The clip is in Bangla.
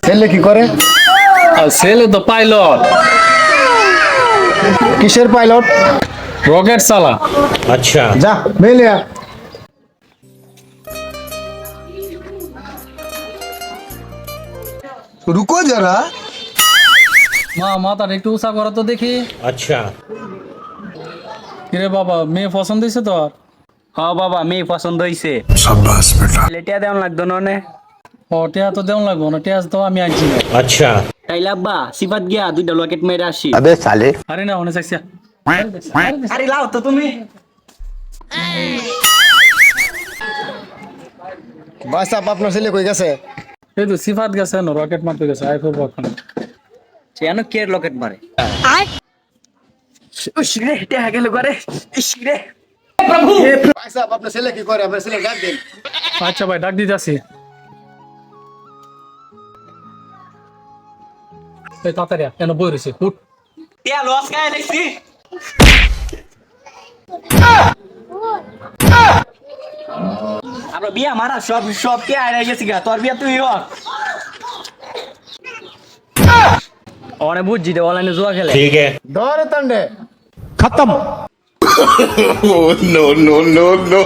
ছেলে কি করে? ছেলে তো পাইলট। কিসের পাইলট? রকেট চালা। अच्छा যা মেলে আ। रुको जरा। মা মাথাটা একটু উঁচা করো তো দেখি। अच्छा কিরে বাবা, মেয়ে পছন্দ হয়েছে তোর? হ্যাঁ বাবা, মেয়ে পছন্দ হইছে। शाबाश बेटा। লেটিয়া দেওয়ান লাগতো না। ও টিয়া তো দেওয়া লাগবো না, টিয়া তো আমি আনছি না। अच्छा তাইলে আব্বা সিফাত গিয়া দুইটা লকেট মেরে আসি। আরে না অনেক চাইছি। আরে লাও তো তুমি। ভাই সাহেব আপনার ছেলে কই গেছে? এই তো সিফাত গেছে না, রকেট মারতে গেছে, আই করবো এখন। কেন কে লকেট মারে? ইসরে টেহা গেল করে। ইসরে ভাই সাহেব আপনার ছেলে কি করে? আপনার ছেলে ডাক দিন। আচ্ছা ভাই, ডাক দিতে আসি। এই তাড়াতাড়ি আয়, কেন বই রয়েছে উঠ। টিয়া লস খায় দেখছি। আমরা বিয়া মারা সব সব কে আয় গেছি গা, তোর বিয়া তুই হ। অনে বুঝছি দে অনলাইনে জুয়া খেলে। ठीक है ধরে তন্ডে। No no no no.